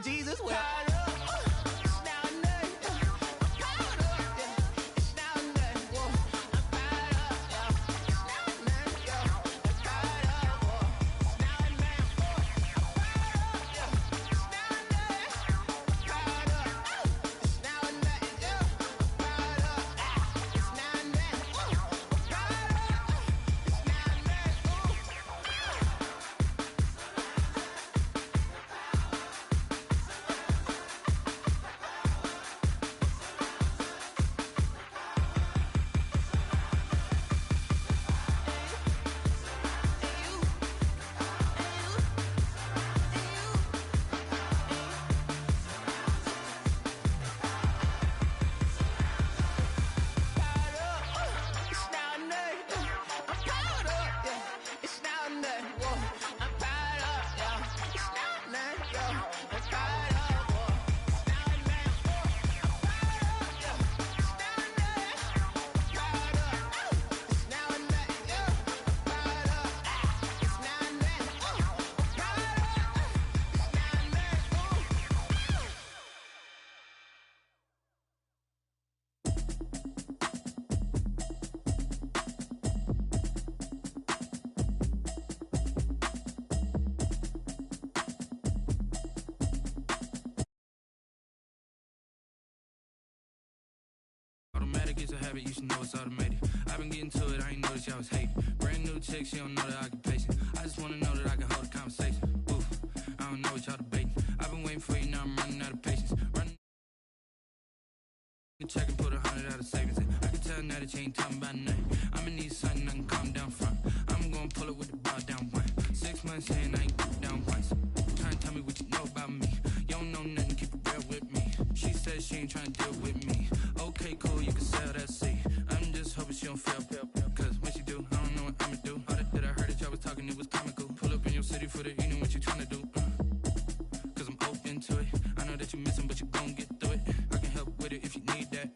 Jesus will. Automatic is a habit, you should know it's automated. I've been getting to it, I ain't noticed y'all was hating. Brand new chick, she don't know the occupation. I just wanna know that I can hold a conversation. Oof, I don't know what y'all debating. I've been waiting for you, now I'm running out of patience. Running check and put 100 out of savings in. I can tell now that you ain't talking about nothing. I'ma need something I can calm down from. I'm gonna pull it with the bar down one. 6 months in, I ain't down once. Try and tell me what you know about me. You don't know nothing, keep it real with me. She said she ain't trying to deal with me. Okay, cool, you can sell that seat. I'm just hoping she don't fail. Cause when she do, I don't know what I'ma do. All that I heard that y'all was talking, it was comical. Pull up in your city for the evening, what you trying to do? Cause I'm open to it. I know that you're missing, but you gon' get through it. I can help with it if you need that.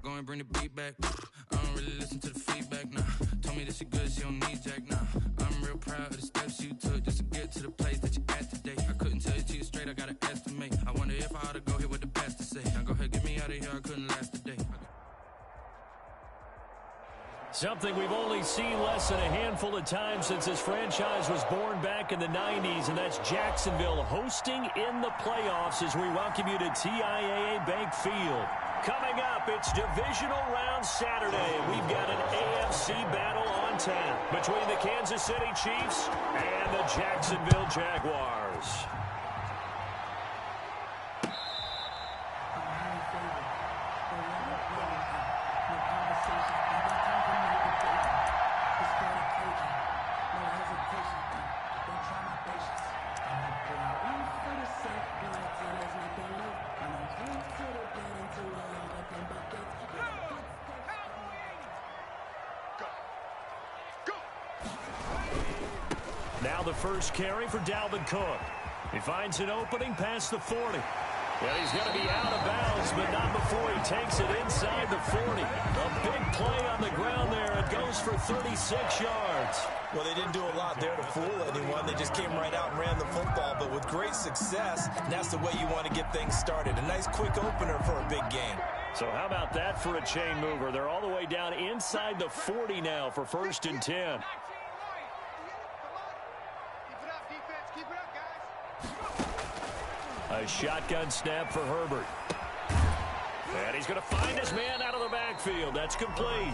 Go and bring the beat back. I don't really listen to the feedback, nah. Told me that she good, she don't need jack, nah. I'm real proud of the steps you took just to get to the place that you at today. I couldn't tell you to you straight, I gotta estimate. I wonder if I ought to go here with the best to say. Now go ahead, get me out of here, I couldn't last a day. Something we've only seen less than a handful of times since this franchise was born back in the 90s, and that's Jacksonville hosting in the playoffs as we welcome you to TIAA Bank Field. Coming up, it's Divisional Round Saturday. We've got an AFC battle on tap between the Kansas City Chiefs and the Jacksonville Jaguars. Now the first carry for Dalvin Cook. He finds an opening past the 40. And he's going to be out of bounds, but not before he takes it inside the 40. A big play on the ground there. It goes for 36 yards. Well, they didn't do a lot there to fool anyone. They just came right out and ran the football, but with great success. And that's the way you want to get things started. A nice quick opener for a big game. So how about that for a chain mover? They're all the way down inside the 40 now for 1st and 10. A shotgun snap for Herbert. And he's going to find his man out of the backfield. That's complete.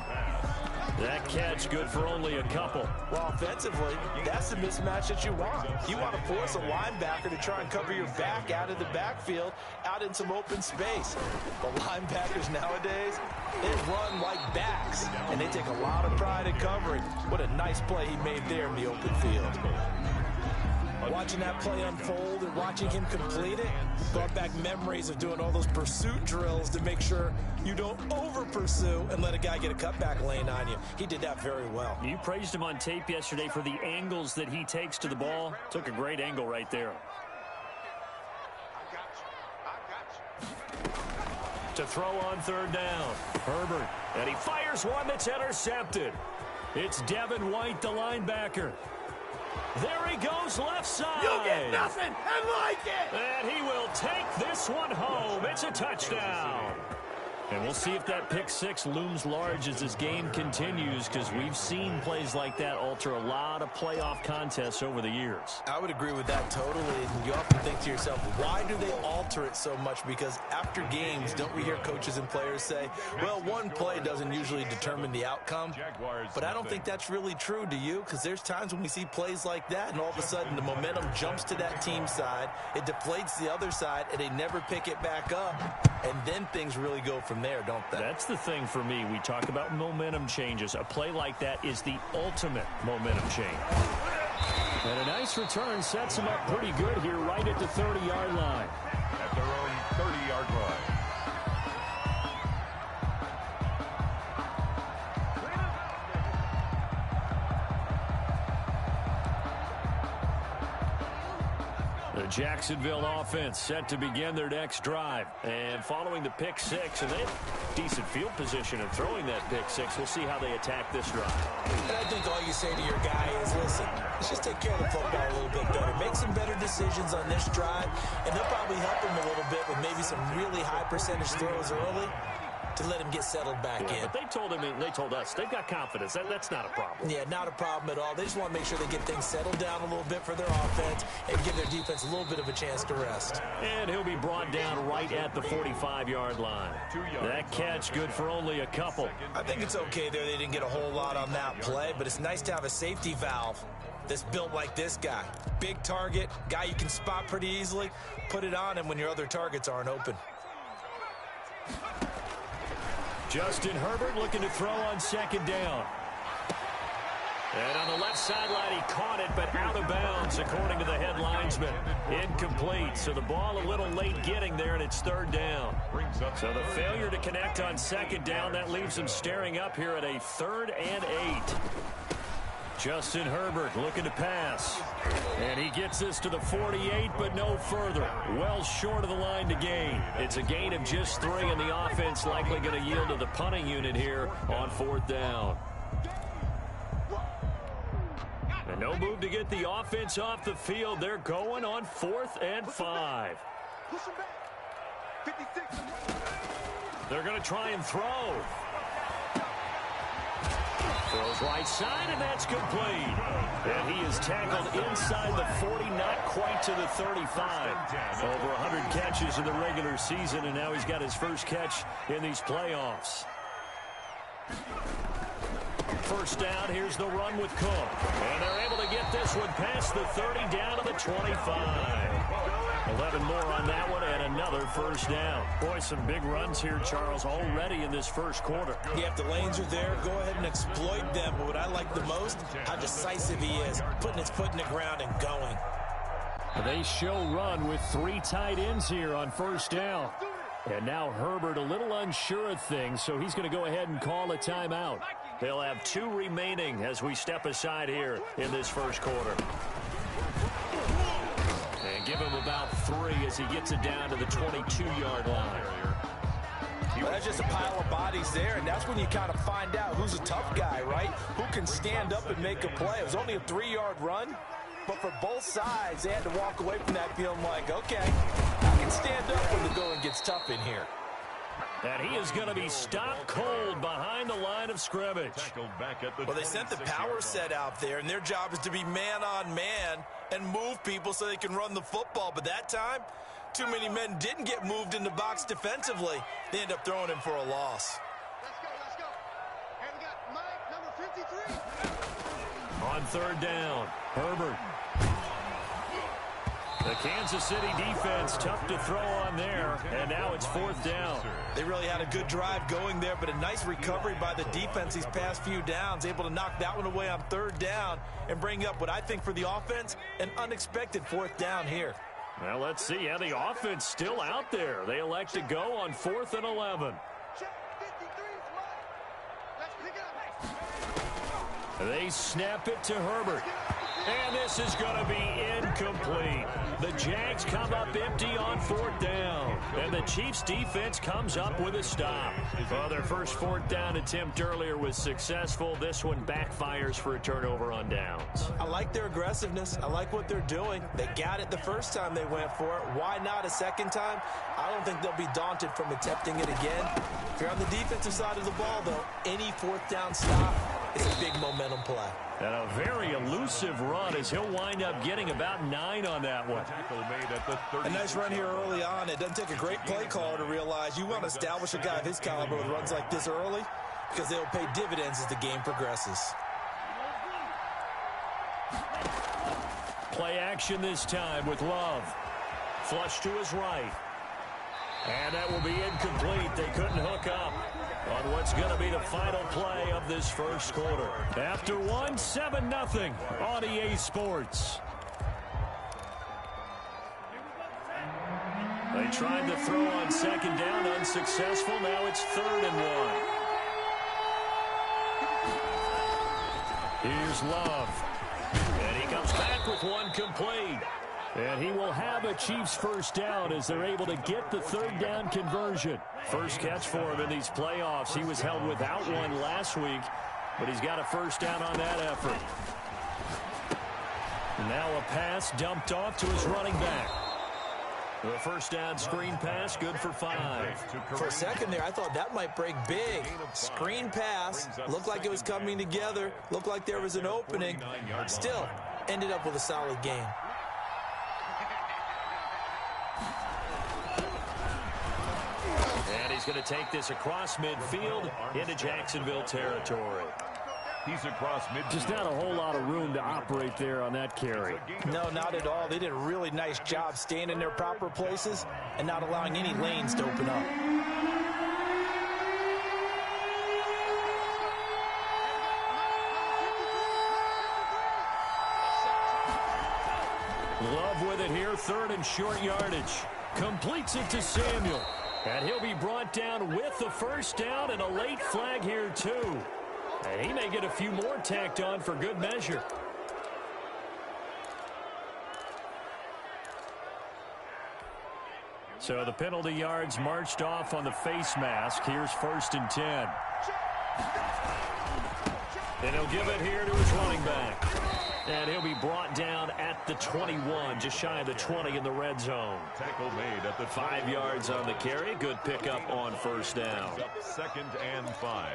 That catch good for only a couple. Well, offensively, that's the mismatch that you want. You want to force a linebacker to try and cover your back out of the backfield, out in some open space. The linebackers nowadays, they run like backs, and they take a lot of pride in covering. What a nice play he made there in the open field. Watching that play unfold and watching him complete it brought back memories of doing all those pursuit drills to make sure you don't over-pursue and let a guy get a cutback lane on you. He did that very well. You praised him on tape yesterday for the angles that he takes to the ball. Took a great angle right there. To throw on 3rd down. Herbert. And he fires one that's intercepted. It's Devin White, the linebacker. There he goes, left side. You get nothing and like it. And he take this one home. It's a touchdown. And we'll see if that pick six looms large as this game continues, because we've seen plays like that alter a lot of playoff contests over the years. I would agree with that totally. And you often think to yourself, why do they alter it so much? Because after games, don't we hear coaches and players say, well, one play doesn't usually determine the outcome. But I don't think that's really true, do you? Because there's times when we see plays like that, and all of a sudden the momentum jumps to that team side, it deflates the other side, and they never pick it back up. And then things really go from there, don't they? That's the thing for me. We talk about momentum changes. A play like that is the ultimate momentum change. And a nice return sets them up pretty good here right at the 30-yard line. At their own 30-yard line. The Jacksonville offense set to begin their next drive. And following the pick six, and they have decent field position in throwing that pick six. We'll see how they attack this drive. And I think all you say to your guy is, listen, let's just take care of the football a little bit better. Make some better decisions on this drive, and they'll probably help him a little bit with maybe some really high percentage throws early to let him get settled back in. But they told him, and they told us, they've got confidence. That's not a problem. Yeah, not a problem at all. They just want to make sure they get things settled down a little bit for their offense and give their defense a little bit of a chance to rest. And he'll be brought down right at the 45-yard line. That catch good for only a couple. I think it's okay there. They didn't get a whole lot on that play, but it's nice to have a safety valve that's built like this guy. Big target, guy you can spot pretty easily. Put it on him when your other targets aren't open. Justin Herbert looking to throw on second down. And on the left sideline, he caught it, but out of bounds, according to the head linesman. Incomplete, so the ball a little late getting there, and it's third down. So the failure to connect on second down, that leaves them staring up here at a 3rd and 8. Justin Herbert looking to pass. And he gets this to the 48, but no further. Well short of the line to gain. It's a gain of just 3, and the offense likely going to yield to the punting unit here on 4th down. And no move to get the offense off the field. They're going on 4th and 5. They're going to try and throw. Throws right side, and that's complete. And he is tackled inside the 40, not quite to the 35. Over 100 catches in the regular season, and now he's got his first catch in these playoffs. First down, here's the run with Cook. And they're able to get this one past the 30 down to the 25. 11 more on that one, and another first down. Boy, some big runs here, Charles, already in this first quarter. Yeah, if the lanes are there, go ahead and exploit them. But what I like the most, how decisive he is, putting his foot in the ground and going. They show run with 3 tight ends here on first down. And now Herbert a little unsure of things, so he's going to go ahead and call a timeout. They'll have 2 remaining as we step aside here in this first quarter. And give him about 3 as he gets it down to the 22-yard line. Well, that's just a pile of bodies there, and that's when you kind of find out who's a tough guy, right? Who can stand up and make a play. It was only a 3-yard run, but for both sides, they had to walk away from that feeling like, okay, I can stand up when the going gets tough in here. And he is going to be stopped cold behind the line of scrimmage. Well, they sent the power set out there, and their job is to be man-on-man and move people so they can run the football. But that time, too many men didn't get moved in the box defensively. They end up throwing him for a loss. Let's go. And we got Mike, number 53. On third down, Herbert. The Kansas City defense tough to throw on there, and now it's 4th down. They really had a good drive going there, but a nice recovery by the defense these past few downs, able to knock that one away on 3rd down and bring up what I think for the offense, an unexpected 4th down here. Well, let's see how the offense still out there. They elect to go on 4th and 11. They snap it to Herbert. And this is going to be incomplete. The Jags come up empty on 4th down. And the Chiefs defense comes up with a stop. Well, their first 4th down attempt earlier was successful. This one backfires for a turnover on downs. I like their aggressiveness. I like what they're doing. They got it the first time they went for it. Why not a second time? I don't think they'll be daunted from attempting it again. If you're on the defensive side of the ball, though, any 4th down stop is a big momentum play. And a very elusive run as he'll wind up getting about 9 on that one. A nice run here early on. It doesn't take a great play caller to realize you want to establish a guy of his caliber with runs like this early because they'll pay dividends as the game progresses. Play action this time with Love. Flush to his right. And that will be incomplete. They couldn't hook up on what's going to be the final play of this first quarter. After one, 7-0 on EA Sports. They tried to throw on 2nd down, unsuccessful. Now it's 3rd and 1. Here's Love. And he comes back with one complete. And he will have a Chiefs first down as they're able to get the 3rd down conversion. First catch for him in these playoffs. He was held without one last week, but he's got a first down on that effort. Now a pass dumped off to his running back. The first down screen pass, good for 5. For a second there, I thought that might break big. Screen pass, looked like it was coming together, looked like there was an opening. Still, ended up with a solid game. And he's going to take this across midfield into Jacksonville territory. He's across midfield. Just not a whole lot of room to operate there on that carry. No, not at all. They did a really nice job staying in their proper places and not allowing any lanes to open up. Love with it here, 3rd and short yardage. Completes it to Samuel. And he'll be brought down with the first down and a late flag here too. And he may get a few more tacked on for good measure. So the penalty yards marched off on the face mask. Here's 1st and 10. And he'll give it here to his running back. And he'll be brought down at the 21, just shy of the 20 in the red zone. Tackle made at the 5 yards on the carry. Good pickup on first down. 2nd and 5.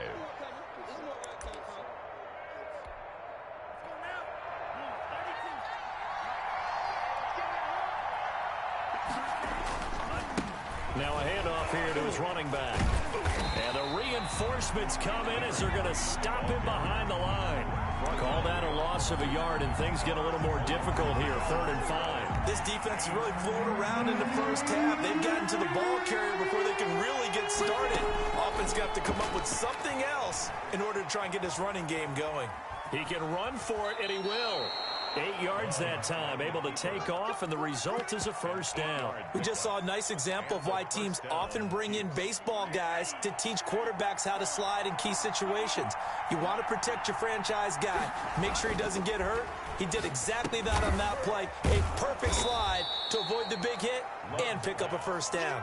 Now a handoff here to his running back. And the reinforcements come in as they're going to stop him behind the line. Call that a loss of a yard, and things get a little more difficult here, 3rd and 5. This defense has really flown around in the first half. They've gotten to the ball carrier before they can really get started. Offense got to come up with something else in order to try and get this running game going. He can run for it, and he will. 8 yards that time, able to take off, and the result is a first down. We just saw a nice example of why teams often bring in baseball guys to teach quarterbacks how to slide in key situations. You want to protect your franchise guy. Make sure he doesn't get hurt. He did exactly that on that play. A perfect slide to avoid the big hit and pick up a first down.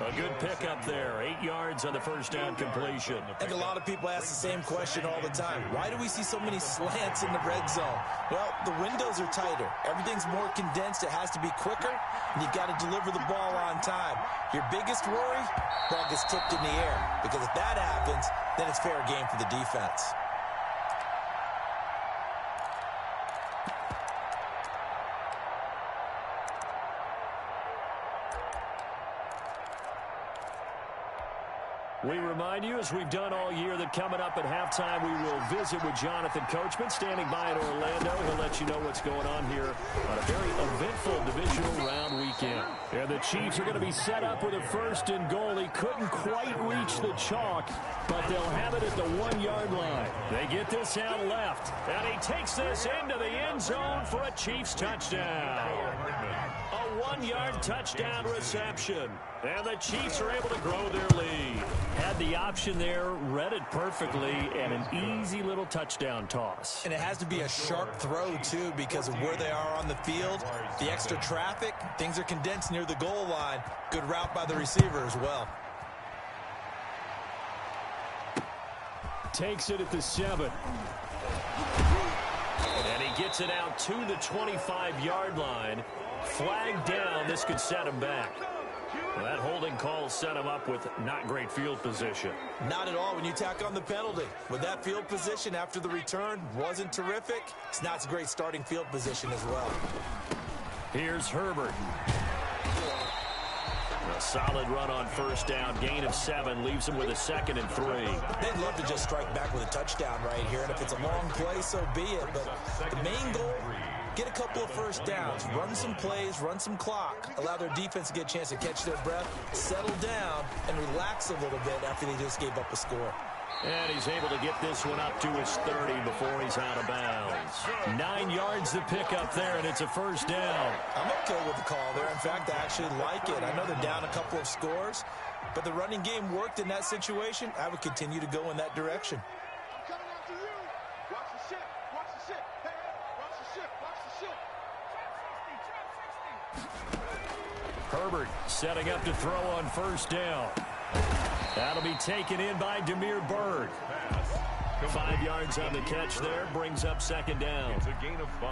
A good pickup there. 8 yards on the first down completion. I think a lot of people ask the same question all the time. Why do we see so many slants in the red zone? Well, the windows are tighter. Everything's more condensed. It has to be quicker, and you've got to deliver the ball on time. Your biggest worry? Ball gets tipped in the air, because if that happens, then it's fair game for the defense. We remind you, as we've done all year, that coming up at halftime, we will visit with Jonathan Coachman, standing by in Orlando. He'll let you know what's going on here on a very eventful divisional round weekend. And the Chiefs are going to be set up with a 1st and goal. He couldn't quite reach the chalk, but they'll have it at the 1-yard line. They get this out left, and he takes this into the end zone for a Chiefs touchdown. A 51-yard touchdown reception. And the Chiefs are able to grow their lead. Had the option there, read it perfectly, and an easy little touchdown toss. And it has to be a sharp throw, too, because of where they are on the field. The extra traffic, things are condensed near the goal line. Good route by the receiver as well. Takes it at the 7. And he gets it out to the 25-yard line. Flag down. This could set him back. Well, that holding call set him up with not great field position. Not at all when you tack on the penalty. With that field position after the return wasn't terrific, it's not a great starting field position as well. Here's Herbert. A solid run on first down. Gain of 7 leaves him with a 2nd and 3. They'd love to just strike back with a touchdown right here, and if it's a long play, so be it. But the main goal, get a couple of first downs, run some plays, run some clock, allow their defense to get a chance to catch their breath, settle down, and relax a little bit after they just gave up a score. And he's able to get this one up to his 30 before he's out of bounds. 9 yards to pick up there, and it's a first down. I'm okay with the call there. In fact, I actually like it. I know they're down a couple of scores, but the running game worked in that situation. I would continue to go in that direction. I'm coming after you. Watch the ship. Watch the ship. Hey, watch the ship. Watch the ship. Herbert setting up to throw on first down. That'll be taken in by Demir Bird. 5 yards on the catch there, brings up 2nd down.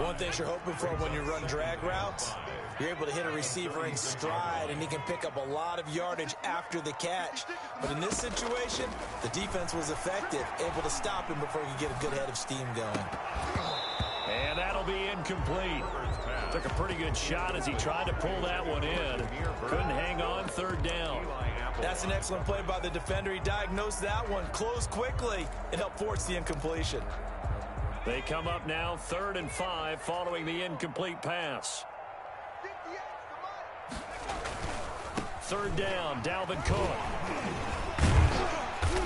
One thing you're hoping for when you run drag routes, you're able to hit a receiver in stride, and he can pick up a lot of yardage after the catch. But in this situation, the defense was effective, able to stop him before he could get a good head of steam going. And that'll be incomplete. Took a pretty good shot as he tried to pull that one in. Couldn't hang on, 3rd down. That's an excellent play by the defender. He diagnosed that one, closed quickly, and helped force the incompletion. They come up now 3rd and 5 following the incomplete pass. 3rd down, Dalvin Cook.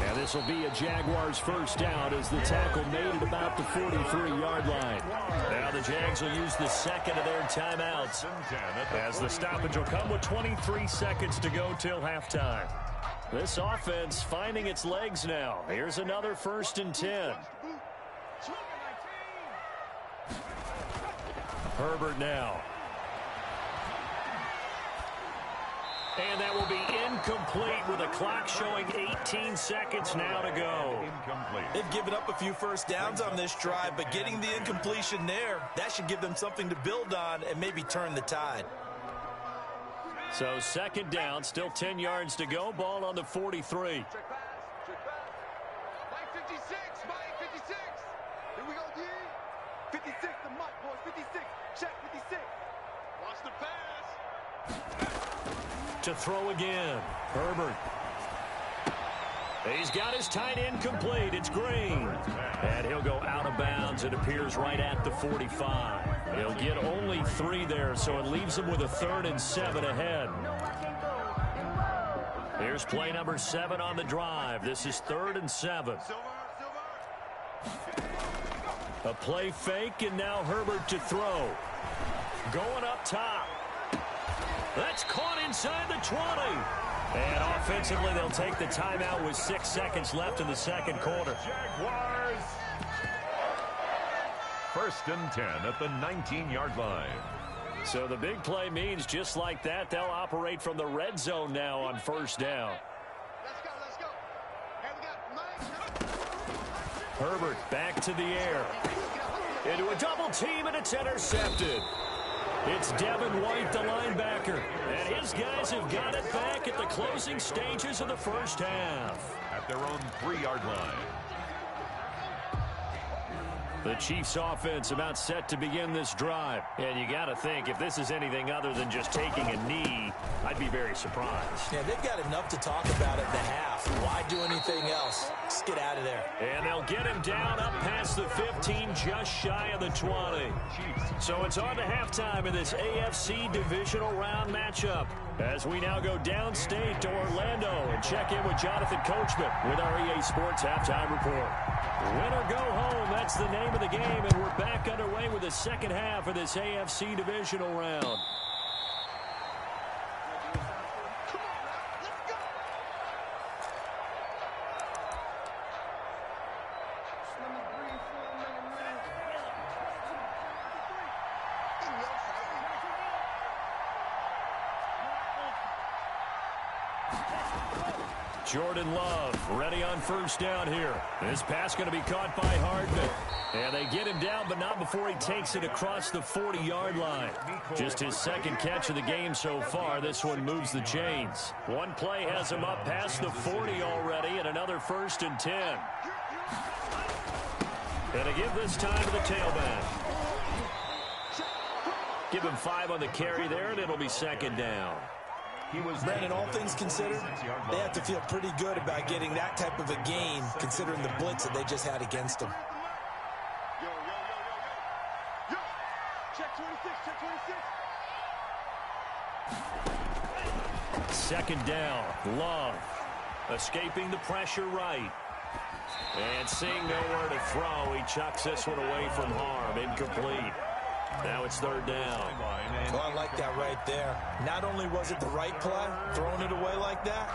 And this will be a Jaguars first down as the tackle made at about the 43-yard line. Now the Jags will use the 2nd of their timeouts as the stoppage will come with 23 seconds to go till halftime. This offense finding its legs now. Here's another 1st and 10. Herbert now. And that will be incomplete with a clock showing 18 seconds now to go. They've given up a few first downs on this drive, but getting the incompletion there, that should give them something to build on and maybe turn the tide. So 2nd down, still 10 yards to go. Ball on the 43. Mike 56, Mike 56. Here we go, D. 56 to Mike, boys. 56. Check 56. Watch the pass. To throw again. Herbert. He's got his tight end complete. It's Green. And he'll go out of bounds. It appears right at the 45. He'll get only 3 there, so it leaves him with a 3rd and 7 ahead. Here's play number 7 on the drive. This is 3rd and 7. A play fake, and now Herbert to throw. Going up top. That's caught inside the 20. And offensively, they'll take the timeout with 6 seconds left in the 2nd quarter. Jaguars. 1st and 10 at the 19-yard line. So the big play means just like that, they'll operate from the red zone now on 1st down. Let's go, let's go. And we got Mike. Herbert back to the air. Into a double team, and it's intercepted. It's Devin White, the linebacker, and his guys have got it back at the closing stages of the first half. At their own 3-yard line. The Chiefs offense about set to begin this drive. And you got to think, if this is anything other than just taking a knee, I'd be very surprised. Yeah, they've got enough to talk about at the half. Why do anything else? Just get out of there. And they'll get him down up past the 15, just shy of the 20. So it's on to halftime in this AFC divisional round matchup, as we now go downstate to Orlando and check in with Jonathan Coachman with our EA Sports Halftime Report. Win or go home, that's the name of the game, and we're back underway with the 2nd half of this AFC divisional round. Jordan Love ready on first down here. This pass going to be caught by Hardman. And they get him down, but not before he takes it across the 40-yard line. Just his second catch of the game so far. This one moves the chains. One play has him up past the 40 already, and another 1st and 10. And to give this time to the tailback. Give him 5 on the carry there, and it'll be 2nd down. Brandon, all things considered, they have to feel pretty good about getting that type of a gain, considering the blitz that they just had against them. Check 26, check 26. 2nd down. Love escaping the pressure right. And seeing nowhere to throw, he chucks this one away from harm. Incomplete. Now it's 3rd down. Oh, I like that right there. Not only was it the right play, throwing it away like that,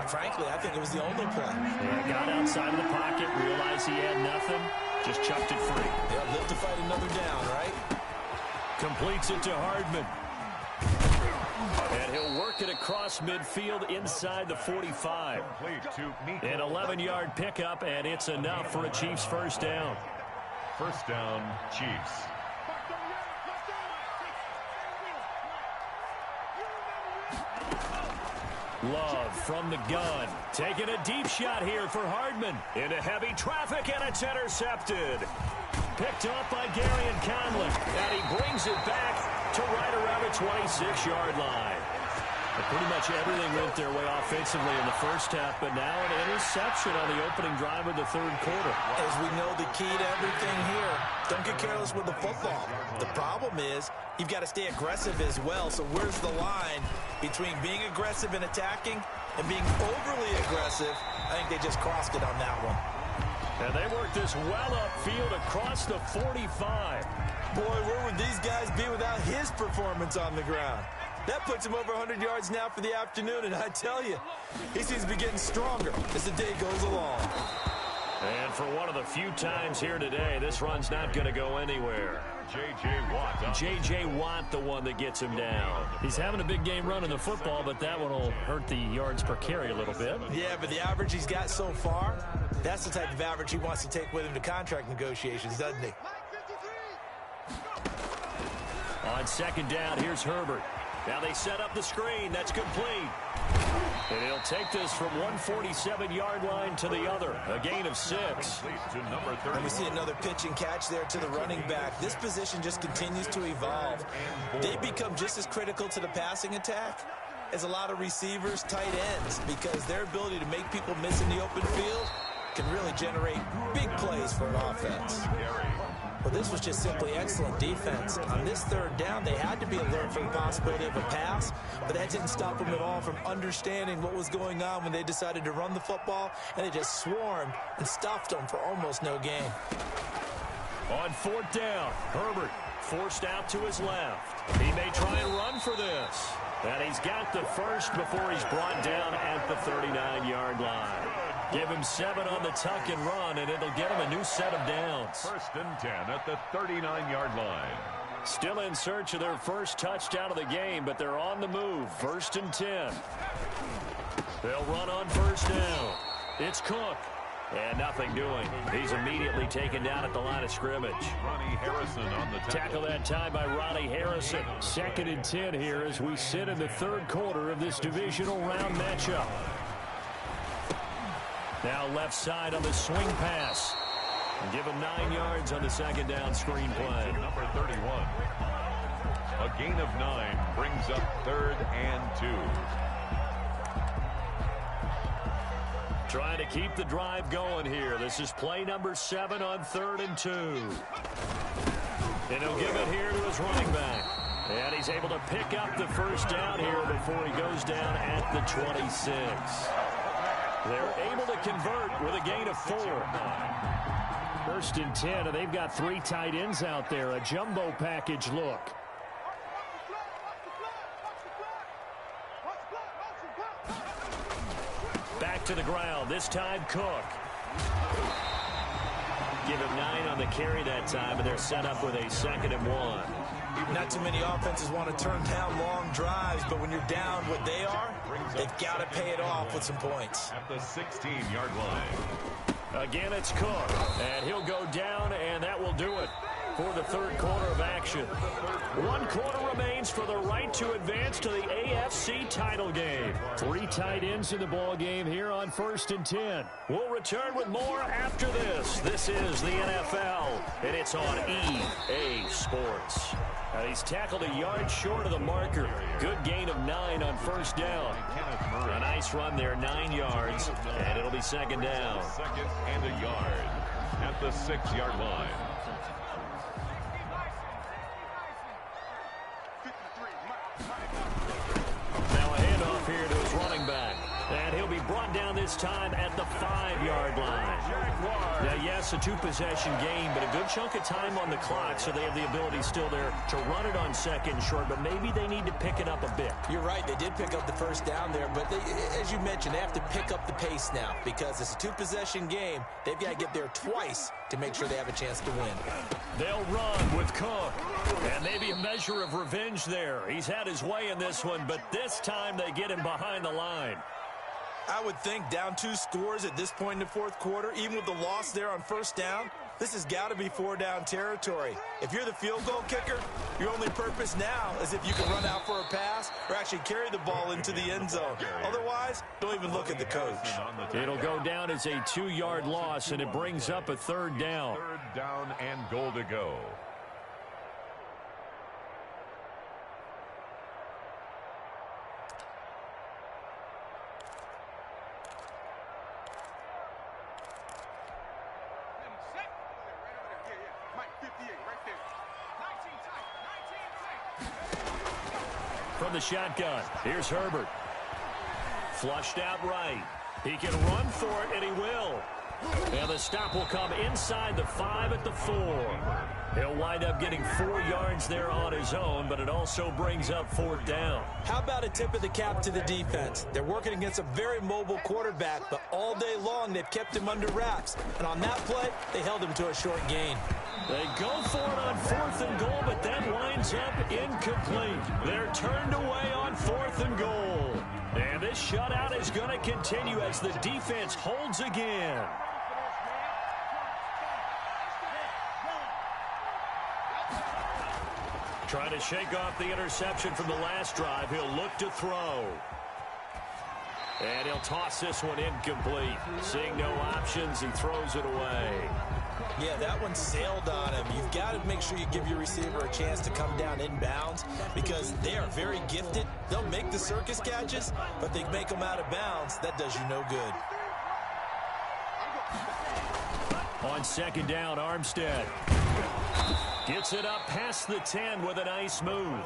frankly, I think it was the only play. Yeah, got outside of the pocket, realized he had nothing, just chucked it free. Yeah, live to fight another down, right? Completes it to Hardman. And he'll work it across midfield inside the 45. An 11-yard pickup, and it's enough for a Chiefs 1st down. 1st down, Chiefs. Love from the gun. Taking a deep shot here for Hardman. Into heavy traffic, and it's intercepted. Picked off by Garion Conley. And he brings it back to right around the 26-yard line. But pretty much everything went their way offensively in the first half, but now an interception on the opening drive of the 3rd quarter. As we know, the key to everything here, don't get careless with the football. The problem is you've got to stay aggressive as well. So where's the line between being aggressive and attacking and being overly aggressive? I think they just crossed it on that one. And they work this well upfield across the 45. Boy, where would these guys be without his performance on the ground? That puts him over 100 yards now for the afternoon, and I tell you, he seems to be getting stronger as the day goes along. And for one of the few times here today, this run's not going to go anywhere. J.J. Watt, the one that gets him down. He's having a big game running the football, but that one will hurt the yards per carry a little bit. Yeah, but the average he's got so far, that's the type of average he wants to take with him to contract negotiations, doesn't he? On 2nd down, here's Herbert. Now they set up the screen. That's complete. And he'll take this from 147-yard line to the other. A gain of 6. And we see another pitch and catch there to the running back. This position just continues to evolve. They become just as critical to the passing attack as a lot of receivers, tight ends, because their ability to make people miss in the open field can really generate big plays for an offense. Well, this was just simply excellent defense. On this 3rd down, they had to be alert for the possibility of a pass, but that didn't stop them at all from understanding what was going on when they decided to run the football, and they just swarmed and stuffed them for almost no gain. On 4th down, Herbert forced out to his left. He may try and run for this. And he's got the first before he's brought down at the 39-yard line. Give him 7 on the tuck and run, and it'll get him a new set of downs. 1st and 10 at the 39-yard line. Still in search of their first touchdown of the game, but they're on the move. 1st and 10. They'll run on 1st down. It's Cook. And nothing doing. He's immediately taken down at the line of scrimmage. Ronnie Harrison on the tackle that time by Ronnie Harrison. 2nd and 10 here as we sit in the 3rd quarter of this divisional round matchup. Now left side on the swing pass. And give him 9 yards on the 2nd down screen play. Number 31. A gain of 9 brings up 3rd and 2. Trying to keep the drive going here. This is play number 7 on 3rd and 2. And he'll give it here to his running back. And he's able to pick up the 1st down here before he goes down at the 26. They're able to convert with a gain of 4. 1st and 10, and they've got 3 tight ends out there. A jumbo package look. Back to the ground. This time, Cook. Give him 9 on the carry that time, and they're set up with a 2nd and 1. Not too many offenses want to turn down long drives, but when you're down what they are, They've got to pay it off with some points. At the 16-yard line. Again, it's Cook, and he'll go down, and that will do it for the third quarter of action. 1 quarter remains for the right to advance to the AFC title game. 3 tight ends in the ball game here on 1st and 10. We'll return with more after this. This is the NFL, and it's on EA Sports. He's tackled a yard short of the marker. Good gain of 9 on 1st down. A nice run there, 9 yards, and it'll be 2nd down. 2nd and a yard at the 6-yard line. Now a handoff here to his running back. And he'll be brought down this time at the 5-yard line. Now, yes, a 2-possession game, but a good chunk of time on the clock, so they have the ability still there to run it on 2nd and short, but maybe they need to pick it up a bit. You're right. They did pick up the 1st down there, but as you mentioned, they have to pick up the pace now because it's a 2-possession game. They've got to get there twice to make sure they have a chance to win. They'll run with Cook, and maybe a measure of revenge there. He's had his way in this one, but this time they get him behind the line. I would think down 2 scores at this point in the 4th quarter, even with the loss there on 1st down, this has got to be 4-down territory. If you're the field goal kicker, your only purpose now is if you can run out for a pass or actually carry the ball into the end zone. Otherwise, don't even look at the coach. It'll go down as a 2-yard loss, and it brings up a 3rd down. 3rd down and goal to go. From the shotgun, here's Herbert. Flushed out right. He can run for it, and he will. And the stop will come inside the 5 at the 4. He'll wind up getting 4 yards there on his own, but it also brings up 4th down. How about a tip of the cap to the defense? They're working against a very mobile quarterback, but all day long they've kept him under wraps. And on that play, they held him to a short gain. They go for it on 4th and goal, but that winds up incomplete. They're turned away on 4th and goal. And this shutout is going to continue as the defense holds again. Trying to shake off the interception from the last drive. He'll look to throw. And he'll toss this one incomplete. Seeing no options, he throws it away. Yeah, that one sailed on him. You've got to make sure you give your receiver a chance to come down inbounds because they are very gifted. They'll make the circus catches, but they make them out of bounds. That does you no good. On 2nd down, Armstead gets it up past the 10 with a nice move.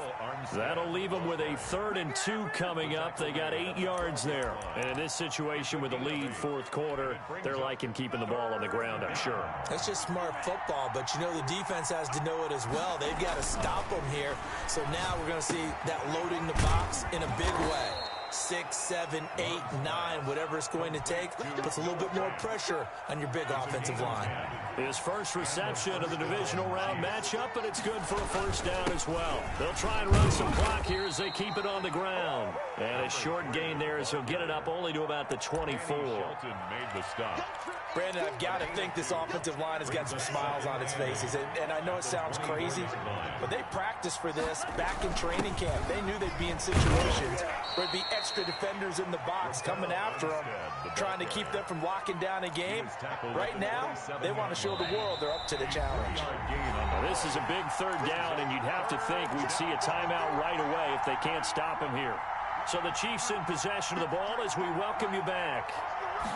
That'll leave them with a 3rd and 2 coming up. They got 8 yards there. And in this situation with the lead 4th quarter, they're liking keeping the ball on the ground, I'm sure. That's just smart football, but you know the defense has to know it as well. They've got to stop them here. So now we're going to see that loading the box in a big way. 6, 7, 8, 9, whatever it's going to take, puts a little bit more pressure on your big offensive line. His first reception of the divisional round matchup, but it's good for a 1st down as well. They'll try and run some clock here as they keep it on the ground. And a short gain there as he'll get it up only to about the 24. Shelton made the stop. Brandon, I've got to think this offensive line has got some smiles on its faces. And I know it sounds crazy, but they practiced for this back in training camp. They knew they'd be in situations where there'd be extra defenders in the box coming after them, trying to keep them from locking down a game. Right now, they want to show the world they're up to the challenge. Now, this is a big 3rd down, and you'd have to think we'd see a timeout right away if they can't stop him here. So the Chiefs in possession of the ball as we welcome you back.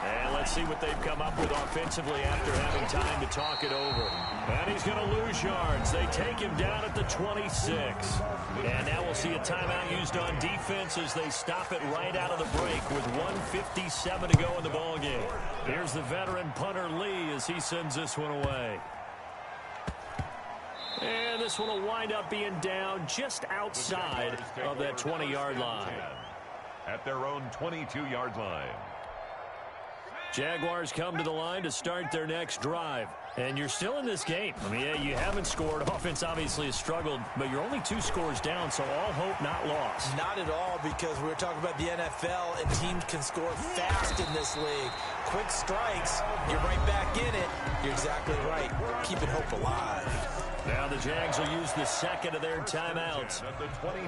And let's see what they've come up with offensively after having time to talk it over. And he's going to lose yards. They take him down at the 26. And now we'll see a timeout used on defense as they stop it right out of the break with 1:57 to go in the ballgame. Here's the veteran punter Lee as he sends this one away. And this one will wind up being down just outside of that 20-yard line. At their own 22-yard line. Jaguars come to the line to start their next drive. And you're still in this game. I mean, yeah, you haven't scored. Offense obviously has struggled, but you're only 2 scores down, so all hope not lost. Not at all, because we were talking about the NFL, and teams can score fast in this league. Quick strikes, you're right back in it. You're exactly right. Keeping hope alive. Now the Jags will use the second of their timeouts,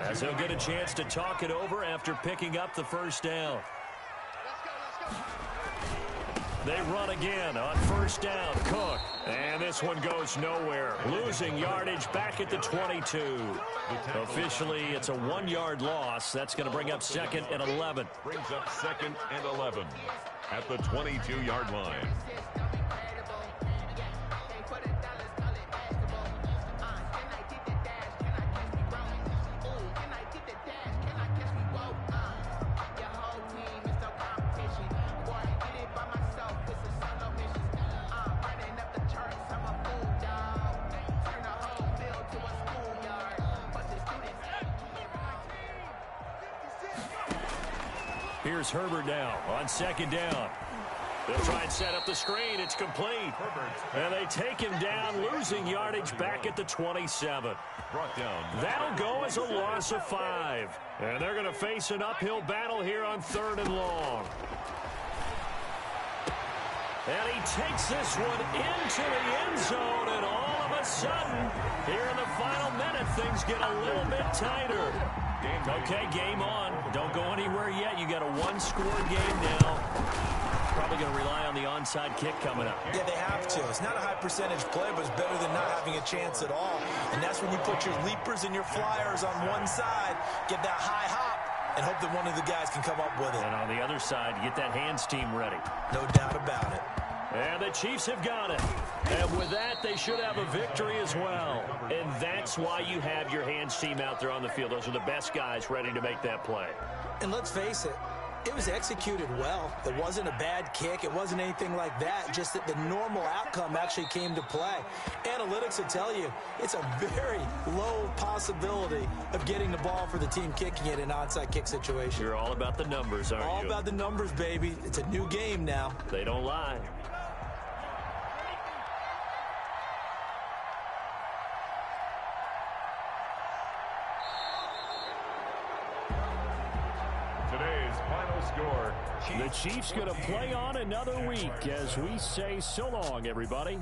as they'll get a chance to talk it over after picking up the first down. They run again on first down. Cook. And this one goes nowhere. Losing yardage back at the 22. Officially, it's a 1-yard loss. That's going to bring up 2nd and 11. Brings up 2nd and 11 at the 22-yard line. Here's Herbert now on 2nd down. They'll try and set up the screen. It's complete. And they take him down, losing yardage back at the 27. Brought down. That'll go as a loss of 5. And they're going to face an uphill battle here on 3rd and long. And he takes this one into the end zone, and all of a sudden, here in the final minute, things get a little bit tighter. Okay, game on. Don't go anywhere yet. You got a 1-score game now. Probably going to rely on the onside kick coming up. Yeah, they have to. It's not a high percentage play, but it's better than not having a chance at all. And that's when you put your leapers and your flyers on one side, get that high hop, and hope that one of the guys can come up with it. And on the other side, get that hands team ready. No doubt about it. And the Chiefs have got it. And with that, they should have a victory as well. And that's why you have your hands team out there on the field. Those are the best guys ready to make that play. And let's face it, it was executed well. It wasn't a bad kick. It wasn't anything like that. Just that the normal outcome actually came to play. Analytics will tell you it's a very low possibility of getting the ball for the team kicking it in an onside kick situation. You're all about the numbers, aren't you? All about the numbers, baby. It's a new game now. They don't lie. Today's final score. The Chiefs going to play on another week as we say so long, everybody.